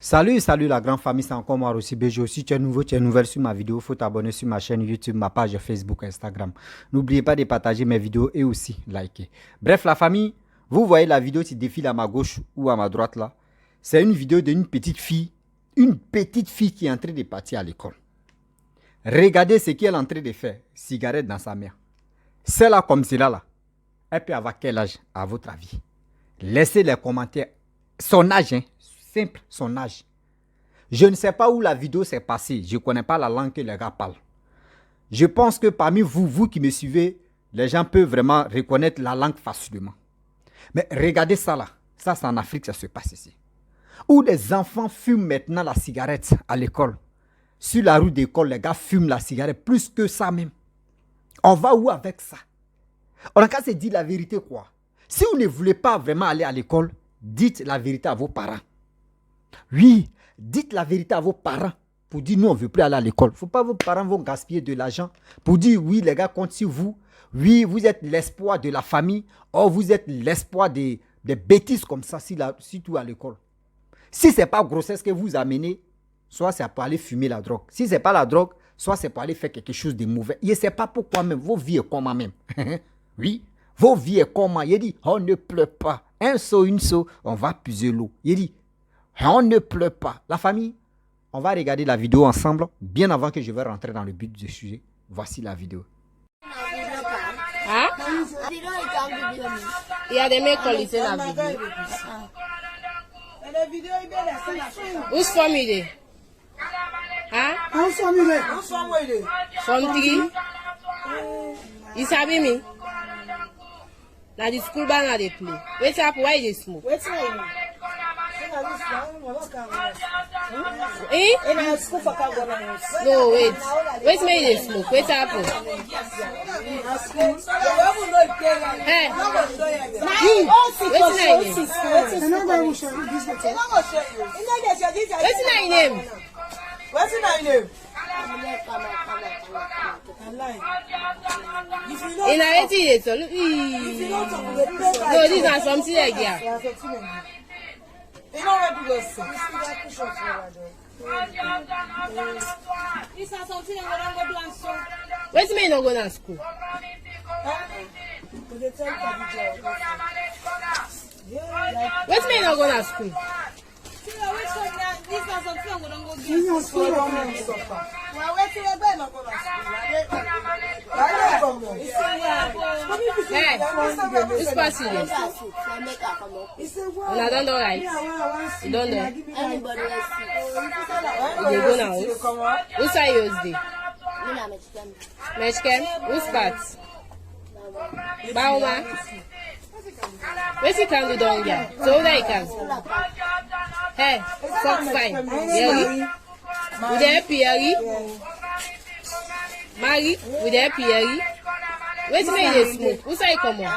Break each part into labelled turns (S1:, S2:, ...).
S1: Salut la grande famille, c'est encore moi aussi BG. Si tu es nouveau, tu es nouvelle sur ma vidéo, il faut t'abonner sur ma chaîne YouTube, ma page Facebook, Instagram. N'oubliez pas de partager mes vidéos et aussi liker. Bref, la famille, vous voyez la vidéo qui défile à ma gauche ou à ma droite là. C'est une vidéo d'une petite fille qui est en train de partir à l'école. Regardez ce qu'elle est en train de faire. Cigarette dans sa main. Celle-là comme celle-là, là, elle peut avoir quel âge à votre avis? Laissez les commentaires. Son âge, hein? Simple, son âge. Je ne sais pas où la vidéo s'est passée. Je ne connais pas la langue que les gars parlent. Je pense que parmi vous qui me suivez, les gens peuvent vraiment reconnaître la langue facilement. Mais regardez ça là. Ça, c'est en Afrique, ça se passe ici. Où les enfants fument maintenant la cigarette à l'école. Sur la route d'école, les gars fument la cigarette plus que ça même. On va où avec ça? On a qu'à se dire la vérité quoi. Si vous ne voulez pas vraiment aller à l'école, dites la vérité à vos parents. Oui, dites la vérité à vos parents pour dire nous on ne veut plus aller à l'école. Il ne faut pas que vos parents vont gaspiller de l'argent pour dire oui les gars comptent sur vous. Oui, vous êtes l'espoir de la famille. Or vous êtes l'espoir des bêtises comme ça si tout à l'école. Si ce n'est pas grossesse que vous amenez, soit c'est pour aller fumer la drogue. Si ce n'est pas la drogue, soit c'est pour aller faire quelque chose de mauvais. Je ne sais pas pourquoi même. Vos vies est comment même. Oui, vos vies est comment. Il dit on ne pleure pas. Un seau, une seau, on va puiser l'eau. Il dit on ne pleure pas. La famille, on va regarder la vidéo ensemble, bien avant que je vais rentrer dans le but du sujet. Voici la vidéo.
S2: Hein? Il y a des mecs qui lisent la vidéo. Où sont ils? Hein? From three? You sabi me? Na the school band na dey play. Wetin happen? Why you dey smoke? Eh? No, wait. Wait make you dey smoke. Wetin happen? Hey, you. Wetin na your name? Wetin na your name?
S3: What's my name?
S2: In a wetin you dey talk? No, this na something like that.
S3: You know what people say?
S2: Wetin make you no go na school? Wetin make you no go na school? Hey, this person dey. Una don right? You don know? You dey go now? Who side yours dey? Mechkem? Whose part? Bauma? Wetin can do down here? So who you can? Hey, fuck fine. Yeri? We dey help Yeri? Mari? We dey help Yeri? Wetin make you dey smoke? Who say you come on?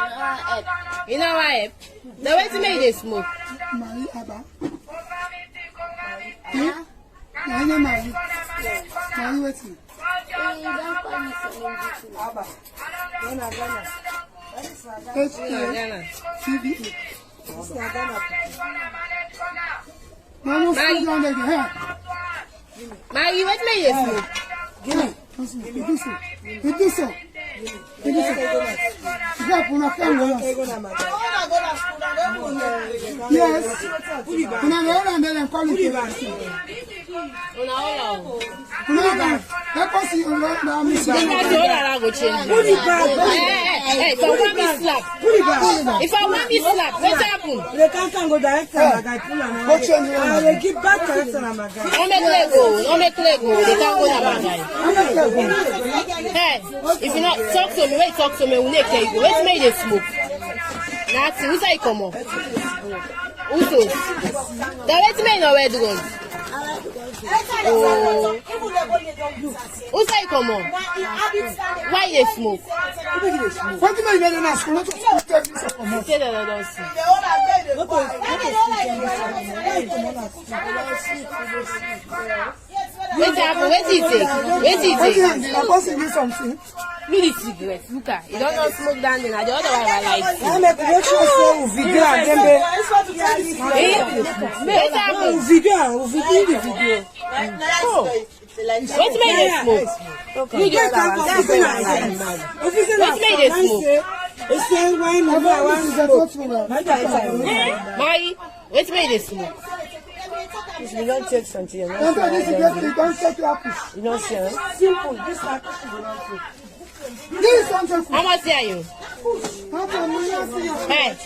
S2: You know why help? Now wetin make you dey smoke?
S4: Mari Aba. Na ina Mari. Mari wetin?
S3: Abba. Ghana.
S2: Ghana.
S4: CBA.
S3: Ghana.
S4: Mama sit down there. Hey.
S2: Mari, wetin make you dey smoke?
S4: It is so. Yes. Una go and then call it.
S2: Una hold on.
S4: Let us see on
S2: Because the owner go change. Hey, if I want me slap. If I want me slap, what happen?
S3: They can't go direct to my guy. I will give back to my guy.
S2: No make leg go. They can't go na my guy. Hey, if you not talk to me, wait talk to me, we need to go. Wait make you smoke. Nothing. Who say come on? Who so? That wait make no wear drugs. Oh. Who say come on? Why you smoke?
S4: What do you mean in school? What do you
S2: Say that I don't see. Wait happen. Wait it take.
S4: I'm supposed to do something.
S2: Look the cigarette. Look at. You don't know smoke down there. The other one I like.
S3: I make the show video and then video.
S2: Oh. What made they smoke? You just what made they smoke? Mari, what made they smoke?
S3: You don't take something. You
S4: Don't take this cigarette, you don't take your push.
S3: don't see. Simple. This like
S4: This is something for
S2: How much are you? Hey.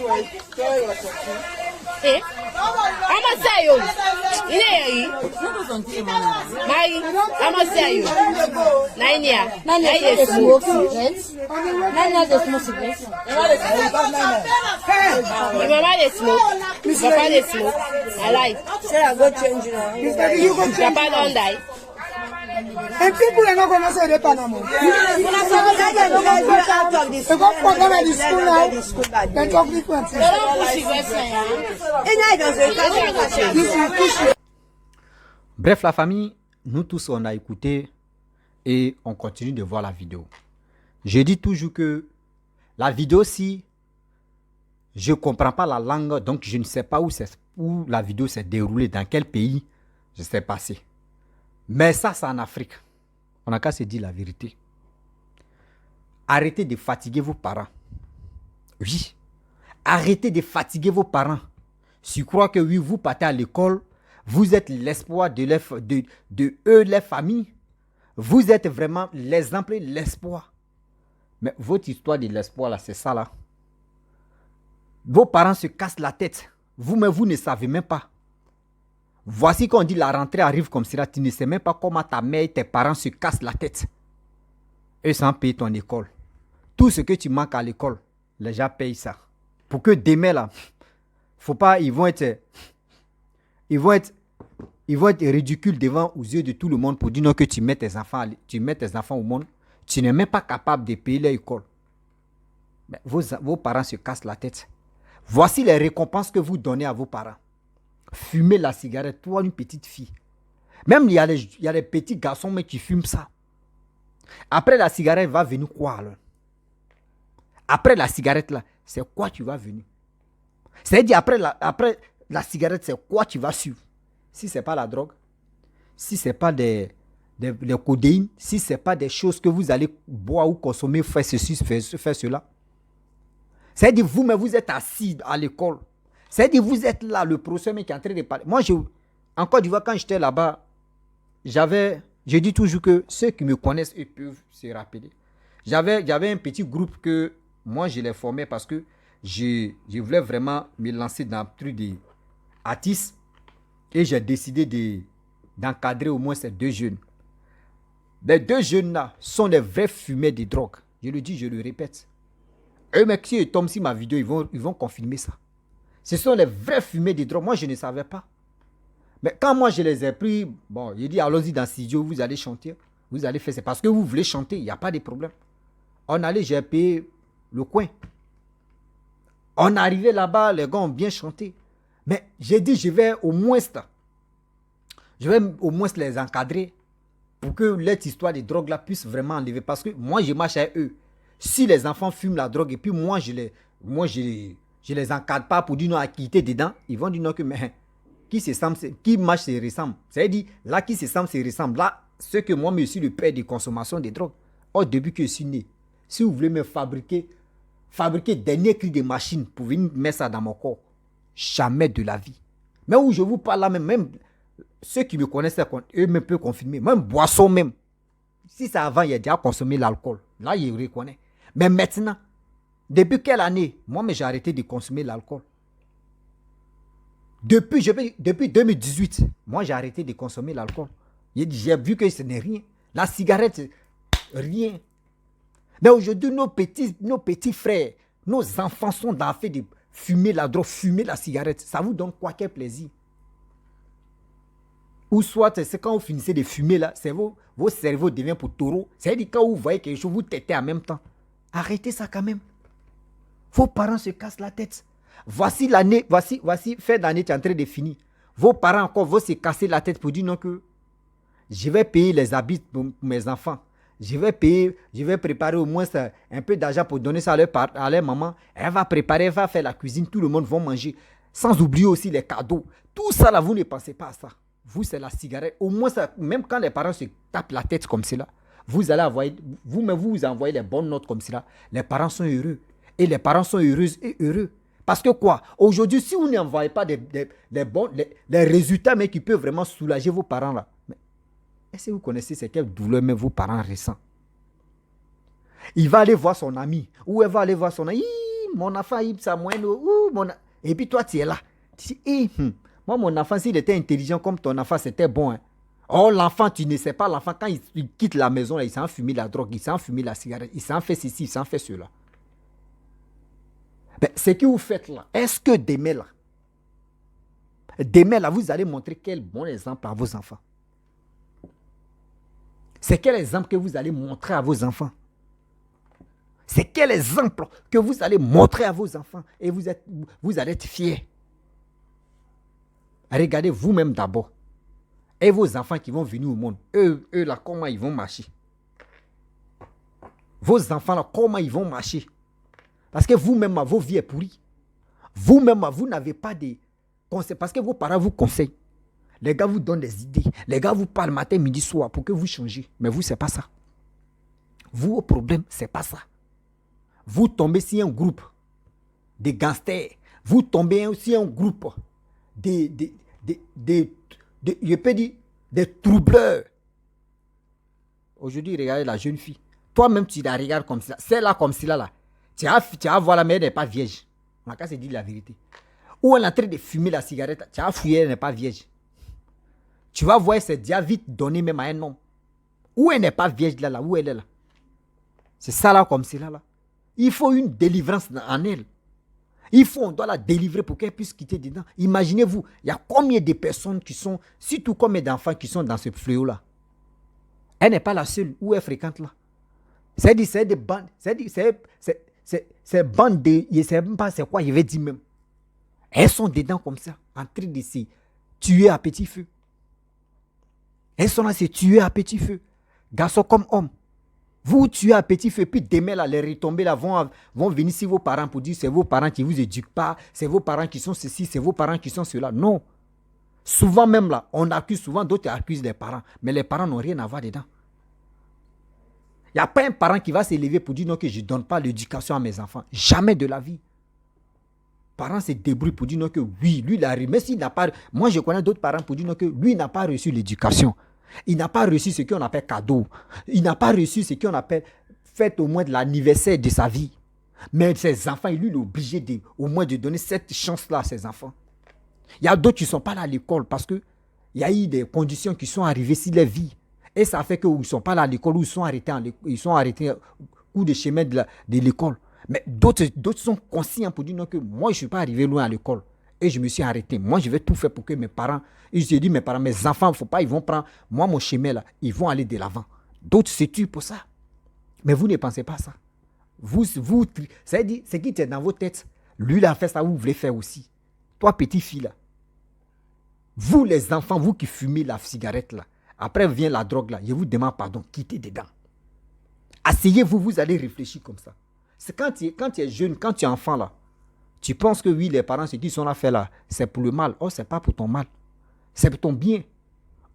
S2: Hey. How much are you? You know, Mari, how much are you? 9 years.
S5: 9 years they smoke cigarettes. 9 years they smoke cigarettes.
S2: Your mama they smoke. Your papa they smoke. Alive.
S3: say I go change now.
S4: You go
S2: Your
S4: change.
S2: papa don't die.
S4: And people are not going to say they Panama. They go for them at the school now. They talk different things. This is push.
S1: Bref, la famille, nous tous, on a écouté et on continue de voir la vidéo. Je dis toujours que la vidéo, si je ne comprends pas la langue, donc je ne sais pas où la vidéo s'est déroulée, dans quel pays je s'est passé. Mais ça, c'est en Afrique. On n'a qu'à se dire la vérité. Arrêtez de fatiguer vos parents. Oui. Arrêtez de fatiguer vos parents. Si vous croyez que oui, vous partez à l'école, vous êtes l'espoir de eux, les familles. Vous êtes vraiment l'exemple et l'espoir. Mais votre histoire de l'espoir, là, c'est ça, là. Vos parents se cassent la tête. Vous-même, vous ne savez même pas. Voici qu'on dit la rentrée arrive comme cela. Tu ne sais même pas comment ta mère et tes parents se cassent la tête. Eux, sans payer ton école. Tout ce que tu manques à l'école, les gens payent ça. Pour que demain, là, faut pas, ils vont être ridicules devant aux yeux de tout le monde pour dire non que tu mets tes enfants au monde. Tu n'es même pas capable de payer l'école. Mais vos parents se cassent la tête. Voici les récompenses que vous donnez à vos parents. Fumer la cigarette, toi une petite fille. Même il y a les petits garçons mais qui fument ça. Après la cigarette va venir quoi alors? Après la cigarette là, c'est quoi tu vas venir? C'est-à-dire après la cigarette, c'est quoi tu vas suivre? Si ce n'est pas la drogue, si ce n'est pas des codéines, si ce n'est pas des choses que vous allez boire ou consommer, faire ceci, faire cela. C'est-à-dire vous-même, vous êtes assis à l'école. C'est-à-dire vous êtes là, le professeur qui est en train de parler. Moi, en Côte d'Ivoire, quand j'étais là-bas, je dis toujours que ceux qui me connaissent, ils peuvent se rappeler. J'avais un petit groupe que moi, je l'ai formé parce que je voulais vraiment me lancer dans le truc de artiste et j'ai décidé d'encadrer au moins ces 2 jeunes. Les 2 jeunes-là sont les vrais fumeurs de drogue. Je le dis, je le répète. Eux, mais si ils tombent sur ma vidéo, ils vont confirmer ça. Ce sont les vrais fumeurs de drogue. Moi, je ne savais pas. Mais quand moi, je les ai pris, bon, j'ai dit, allons-y dans le studio, vous allez chanter. Vous allez faire ça. Parce que vous voulez chanter, il n'y a pas de problème. On allait, j'ai payé le coin. On arrivait là-bas, les gars ont bien chanté. Mais j'ai dit, je vais au moins les encadrer pour que cette histoire de drogue là puisse vraiment enlever. Parce que moi, je marche avec eux. Si les enfants fument la drogue et puis moi, je les encadre pas pour dire non à quitter dedans, ils vont dire non que mais qui marche se ressemble. C'est-à-dire, là qui se ressemble. Là, ce que moi, je suis le père de consommation de drogue. Au début que je suis né, si vous voulez me fabriquer dernier cri de machine pour venir mettre ça dans mon corps, jamais de la vie. Mais où je vous parle là même ceux qui me connaissent, eux me peuvent confirmer. Même boisson même. Si c'est avant, il a déjà consommé l'alcool. Là, il reconnaît. Mais maintenant, depuis quelle année? Moi, j'ai arrêté de consommer l'alcool. Depuis 2018, moi, j'ai arrêté de consommer l'alcool. J'ai vu que ce n'est rien. La cigarette, rien. Mais aujourd'hui, nos petits frères, nos enfants sont dans le fait de fumer la drogue, fumer la cigarette. Ça vous donne quoi? Quel plaisir? Ou soit, c'est quand vous finissez de fumer là, vos cerveaux deviennent pour taureau. C'est-à-dire quand vous voyez quelque chose, vous têtez en même temps. Arrêtez ça quand même. Vos parents se cassent la tête. Voici l'année, voici fin d'année qui est en train de finir. Vos parents encore vont se casser la tête pour dire non que je vais payer les habits pour mes enfants. je vais payer, je vais préparer au moins ça, un peu d'argent pour donner ça à leur maman. Elle va préparer, elle va faire la cuisine, tout le monde va manger. Sans oublier aussi les cadeaux. Tout ça là, vous ne pensez pas à ça. Vous, c'est la cigarette. Au moins, ça, même quand les parents se tapent la tête comme cela, vous allez envoyer, vous envoyez les bonnes notes comme cela. Les parents sont heureux. Et les parents sont heureuses et heureux. Parce que quoi? Aujourd'hui, si vous n'envoyez pas les résultats, mais qui peuvent vraiment soulager vos parents là, est-ce que vous connaissez c'est quelle douleur même vos parents ressentent? Il va aller voir son ami. Ou elle va aller voir son ami. Mon enfant, il ça moine. Et puis toi, tu es là. Tu dis, moi, mon enfant, s'il était intelligent comme ton enfant, c'était bon. Hein. Oh, l'enfant, tu ne sais pas. L'enfant, quand il quitte la maison, là, il s'en fume la drogue, il s'en fume la cigarette, il s'en fait ceci, il s'en fait cela. Ben, ce que vous faites là, est-ce que demain là, vous allez montrer quel bon exemple à vos enfants? C'est quel exemple que vous allez montrer à vos enfants? C'est quel exemple que vous allez montrer à vos enfants? Et vous allez être fiers. Regardez vous-même d'abord. Et vos enfants qui vont venir au monde, eux là, comment ils vont marcher? Vos enfants là, comment ils vont marcher? Parce que vous-même, vos vies est pourrie. Vous-même, vous n'avez pas de conseils. Parce que vos parents vous conseillent. Les gars vous donnent des idées. Les gars vous parlent matin, midi, soir pour que vous changiez. Mais vous, c'est pas ça. Vous, au problème, c'est pas ça. Vous tombez sur un groupe de gangsters. Vous tombez sur un groupe je peux dire, des troubleurs. Aujourd'hui, regardez la jeune fille. Toi-même, tu la regardes comme ça. C'est là comme cela, là. Tu vas voir la mère, elle n'est pas vierge. On a qu'à se dire la vérité. Ou elle est en train de fumer la cigarette. Tu vas fouiller, elle n'est pas vierge. Tu vas voir, c'est déjà vite donné même à un homme. Ou elle n'est pas vierge là, où elle est là. C'est ça là comme cela là. Il faut une délivrance en elle. On doit la délivrer pour qu'elle puisse quitter dedans. Imaginez-vous, il y a combien de personnes qui sont, surtout combien d'enfants qui sont dans ce fléau-là. Elle n'est pas la seule où elle fréquente là. C'est des bandes, c'est bandes de, je ne sais même pas c'est quoi, je vais dire même. Elles sont dedans comme ça, en train de se tuer à petit feu. Elles sont là, se tuer à petit feu. Garçons comme hommes. Vous tuez à petit feu, puis demain, là, les retombées là, vont venir sur vos parents pour dire c'est vos parents qui ne vous éduquent pas, c'est vos parents qui sont ceci, c'est vos parents qui sont cela. Non. Souvent même là, on accuse souvent, d'autres accusent les parents, mais les parents n'ont rien à voir dedans. Il n'y a pas un parent qui va s'élever pour dire non que je ne donne pas l'éducation à mes enfants. Jamais de la vie. Parents se débrouillent pour dire non que oui, lui il arrive. Mais s'il n'a pas... Moi je connais d'autres parents pour dire non que lui n'a pas reçu l'éducation. Il n'a pas reçu ce qu'on appelle cadeau. Il n'a pas reçu ce qu'on appelle fête au moins de l'anniversaire de sa vie. Mais ses enfants, lui, il est obligé au moins de donner cette chance-là à ses enfants. Il y a d'autres qui ne sont pas là à l'école parce qu'il y a eu des conditions qui sont arrivées sur leur vie. Et ça fait qu'ils ne sont pas là à l'école ou ils sont arrêtés au cours de chemin de l'école. Mais d'autres sont conscients pour dire non, que moi, je ne suis pas arrivé loin à l'école. Et je me suis arrêté. Moi, je vais tout faire pour que mes parents... Et je dis, mes parents, mes enfants, faut pas, ils vont prendre... Moi, mon chemin, là, ils vont aller de l'avant. D'autres se tuent pour ça. Mais vous ne pensez pas à ça. C'est-à-dire, ce qui est dans vos têtes, lui, il a fait ça, vous voulez faire aussi. Toi, petite fille, là. Vous, les enfants, vous qui fumez la cigarette, là. Après vient la drogue, là. Je vous demande pardon. Quittez dedans. Asseyez-vous, vous allez réfléchir comme ça. C'est quand tu es jeune, quand tu es enfant, là. Tu penses que oui, les parents, ce qu'ils sont là faire là, c'est pour le mal. Oh, c'est pas pour ton mal. C'est pour ton bien.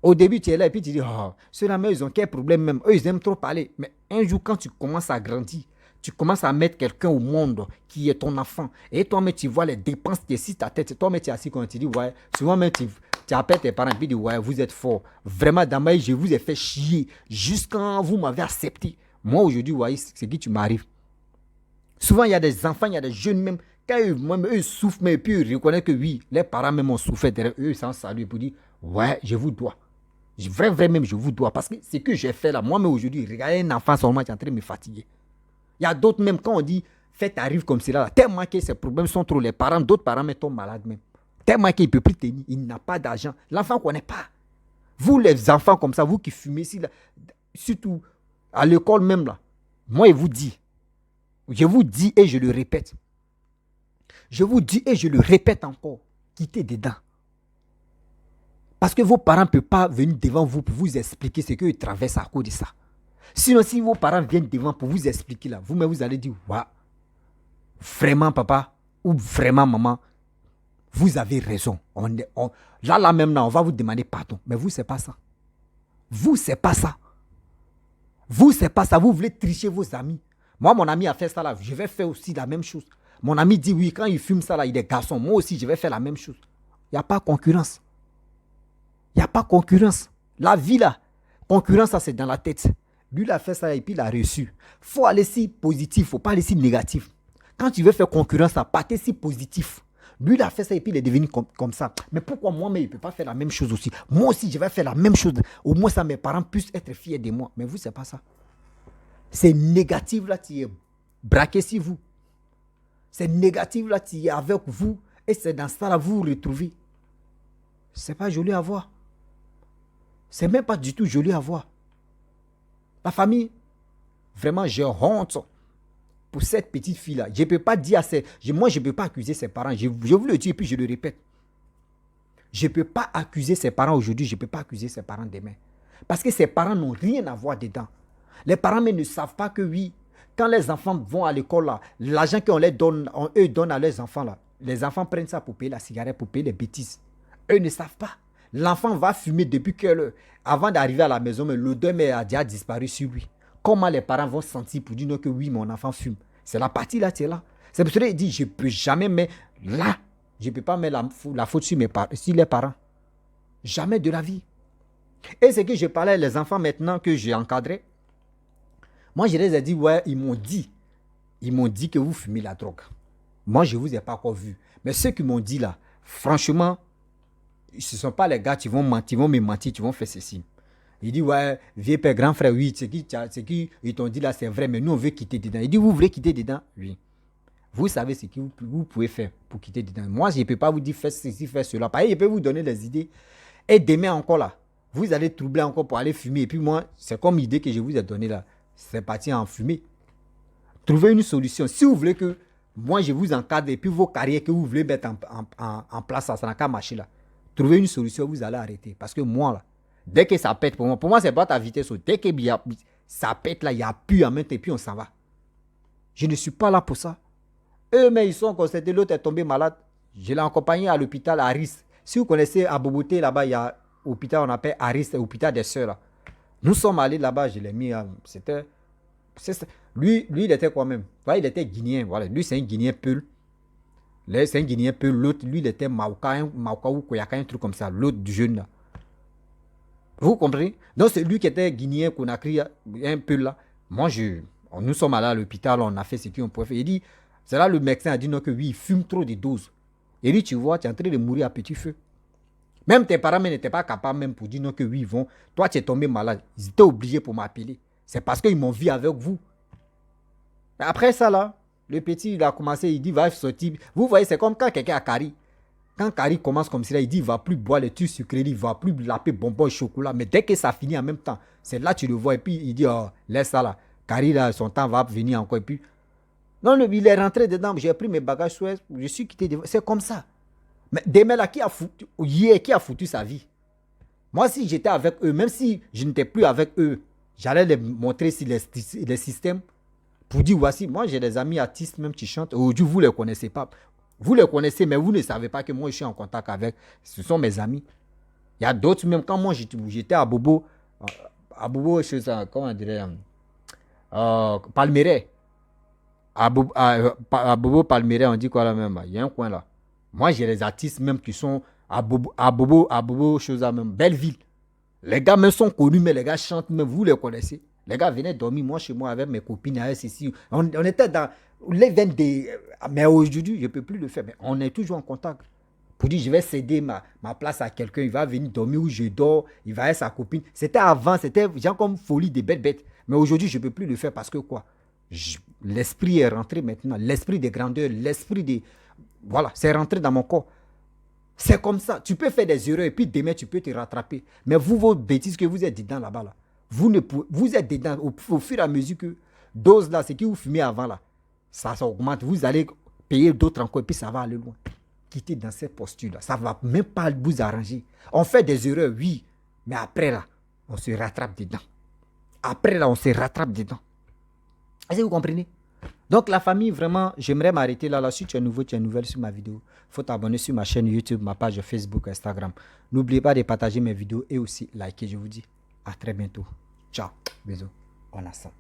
S1: Au début, tu es là et puis tu dis, oh, ceux-là, mais ils ont quel problème même. Eux, ils aiment trop parler. Mais un jour, quand tu commences à grandir, tu commences à mettre quelqu'un au monde qui est ton enfant. Et toi, mais tu vois les dépenses qui sont sur ta tête. Toi, mais tu es assis quand tu dis, ouais, souvent même tu appelles tes parents et puis tu dis, ouais, vous êtes fort. Vraiment, dans ma vie, je vous ai fait chier. Juste quand vous m'avez accepté. Moi, aujourd'hui, ouais, c'est qui tu m'arrives. Souvent, il y a des enfants, il y a des jeunes même. Quand eux souffrent, mais puis ils reconnaissent que oui, les parents même ont souffert derrière eux, sans saluer pour dire, ouais, je vous dois. Vrai, même, je vous dois. Parce que ce que j'ai fait là, moi, mais aujourd'hui, regardez un enfant seulement qui est en train de me fatiguer. Il y a d'autres même, quand on dit, fête arrive comme cela, là, tellement que ces problèmes sont trop, les parents, d'autres parents mais tombent malades même. Tellement qu'il ne peut plus tenir, il n'a pas d'argent. L'enfant ne connaît pas. Vous, les enfants comme ça, vous qui fumez ici, là, surtout à l'école même là, moi, je vous dis et je le répète. Je vous dis et je le répète encore, quittez dedans. Parce que vos parents ne peuvent pas venir devant vous pour vous expliquer ce qu'ils traversent à cause de ça. Sinon, si vos parents viennent devant pour vous expliquer là, vous-même vous allez dire, waouh, vraiment papa ou vraiment maman, vous avez raison. Là même, là, on va vous demander pardon. Mais vous, c'est pas ça. Vous, c'est pas ça. Vous, c'est pas ça. Vous voulez tricher vos amis. Moi, mon ami a fait ça là. Je vais faire aussi la même chose. Mon ami dit oui, quand il fume ça là, il est garçon. Moi aussi, je vais faire la même chose. Il n'y a pas concurrence. Il n'y a pas concurrence. La vie là, concurrence, ça c'est dans la tête. Lui, il a fait ça et puis il a reçu. Il faut aller si positif, il ne faut pas aller si négatif. Quand tu veux faire concurrence, ça partez si positif. Lui, il a fait ça et puis il est devenu comme ça. Mais pourquoi moi, mais il ne peut pas faire la même chose aussi? Moi aussi, je vais faire la même chose. Au moins, ça, mes parents puissent être fiers de moi. Mais vous, ce n'est pas ça. C'est négatif là, tu es braqué sur vous. C'est négatif là, tu es avec vous. Et c'est dans ça là, vous vous retrouvez. Ce n'est pas joli à voir. C'est même pas du tout joli à voir. La famille, vraiment, j'ai honte pour cette petite fille-là. Je ne peux pas dire moi, je ne peux pas accuser ses parents. Je vous le dis et puis je le répète. Je ne peux pas accuser ses parents aujourd'hui. Je ne peux pas accuser ses parents demain. Parce que ses parents n'ont rien à voir dedans. Les parents mais ne savent pas que oui, quand les enfants vont à l'école, là, l'argent qu'on les donne, eux donnent à leurs enfants, là, les enfants prennent ça pour payer la cigarette, pour payer les bêtises. Eux ne savent pas. L'enfant va fumer depuis que avant d'arriver à la maison, mais l'odeur a déjà disparu sur lui. Comment les parents vont sentir pour dire non, que oui, mon enfant fume? C'est la partie là, c'est là. C'est pour ça qu'il dit, je ne peux jamais mettre là, je ne peux pas mettre la faute sur les parents. Jamais de la vie. Et c'est que je parlais les enfants maintenant que j'ai encadré. Moi, je les ai dit, ouais, ils m'ont dit que vous fumez la drogue. Moi, je ne vous ai pas encore vu. Mais ceux qui m'ont dit là, franchement, ce ne sont pas les gars qui vont mentir, me mentir, qui vont faire ceci. Il dit, ouais, vieux père, grand frère, oui, ce qui ils t'ont dit là, c'est vrai, mais nous, on veut quitter dedans. Il dit, vous voulez quitter dedans? Oui. Vous savez ce que vous pouvez faire pour quitter dedans. Moi, je ne peux pas vous dire, faites ceci, faites cela. Pareil, je peux vous donner des idées. Et demain encore là, vous allez troubler encore pour aller fumer. Et puis moi, c'est comme l'idée que je vous ai donnée là. C'est parti en fumer. Trouvez une solution. Si vous voulez que moi, je vous encadre et puis vos carrières que vous voulez mettre en place, ça n'a qu'à marcher là. Trouvez une solution, vous allez arrêter. Parce que moi, là, dès que ça pète pour moi, c'est pas ta vitesse. Dès que ça pète là, il n'y a plus à mettre et puis on s'en va. Je ne suis pas là pour ça. Eux, mais ils sont constatés, l'autre est tombé malade. Je l'ai accompagné à l'hôpital Aris. Si vous connaissez à Boboté, là-bas, il y a un hôpital, on appelle Aris, l'hôpital des sœurs. Là. Nous sommes allés là-bas, je l'ai mis. Lui, il était quoi même? Voilà, il était guinéen. Voilà. Lui, c'est un guinéen Peul. C'est un guinéen Peul. L'autre, lui, il était Maouka ou Koyaka, un truc comme ça. L'autre du jeune là. Vous comprenez? Donc, c'est lui qui était guinéen, Conakry, un Peul là. Moi, nous sommes allés à l'hôpital, on a fait ce qu'on pouvait faire. Il dit, c'est là le médecin a dit non, que oui, il fume trop de doses. Et lui, tu vois, tu es en train de mourir à petit feu. Même tes parents n'étaient pas capables même pour dire non, que oui, ils vont. Toi, tu es tombé malade. Ils étaient obligés pour m'appeler. C'est parce qu'ils m'ont vu avec vous. Mais après ça, là, le petit, il a commencé, il dit, va sortir. Vous voyez, c'est comme quand quelqu'un a carie. Quand Carrie commence comme ça, il dit, il ne va plus boire les trucs sucrés, il ne va plus laper bonbons et chocolat. Mais dès que ça finit en même temps, c'est là que tu le vois. Et puis, il dit, oh, laisse ça là. Carrie, là, son temps va venir encore. Et puis, non, il est rentré dedans. J'ai pris mes bagages, je suis quitté. C'est comme ça. Mais demain, là, qui a foutu sa vie? Moi, si j'étais avec eux, même si je n'étais plus avec eux, j'allais les montrer sur les systèmes pour dire, voici, moi, j'ai des amis artistes même qui chantent. Aujourd'hui, vous ne les connaissez pas. Vous les connaissez, mais vous ne savez pas que moi, je suis en contact avec. Ce sont mes amis. Il y a d'autres, même quand moi, j'étais à Bobo, comment on dirait, Palmeraie. À Bobo Palmeraie, on dit quoi là même? Il y a un coin là. Moi, j'ai les artistes même qui sont à Bobo, chose là même. Belleville. Les gars même sont connus, mais les gars chantent même. Vous les connaissez. Les gars venaient dormir, moi, chez moi, avec mes copines, avec ici. On était dans les veines des... Mais aujourd'hui, je ne peux plus le faire. Mais on est toujours en contact. Pour dire, je vais céder ma place à quelqu'un. Il va venir dormir où je dors. Il va avec sa copine. C'était avant, c'était genre comme folie des bêtes. Mais aujourd'hui, je ne peux plus le faire parce que quoi? L'esprit est rentré maintenant. L'esprit de grandeur, l'esprit de... Voilà, c'est rentré dans mon corps. C'est comme ça. Tu peux faire des erreurs et puis demain, tu peux te rattraper. Mais vous, vos bêtises que vous êtes dedans là-bas, là, vous êtes dedans au fur et à mesure que dose là, c'est que vous fumez avant là, ça augmente. Vous allez payer d'autres encore et puis ça va aller loin. Quittez dans cette posture-là. Ça ne va même pas vous arranger. On fait des erreurs, oui. Mais après là, on se rattrape dedans. Après, là, on se rattrape dedans. Est-ce que vous comprenez? Donc, la famille, vraiment, j'aimerais m'arrêter là. Si tu es nouveau, tu es nouvelle sur ma vidéo, il faut t'abonner sur ma chaîne YouTube, ma page Facebook, Instagram. N'oubliez pas de partager mes vidéos et aussi liker. Je vous dis à très bientôt. Ciao. Bisous. On a ça.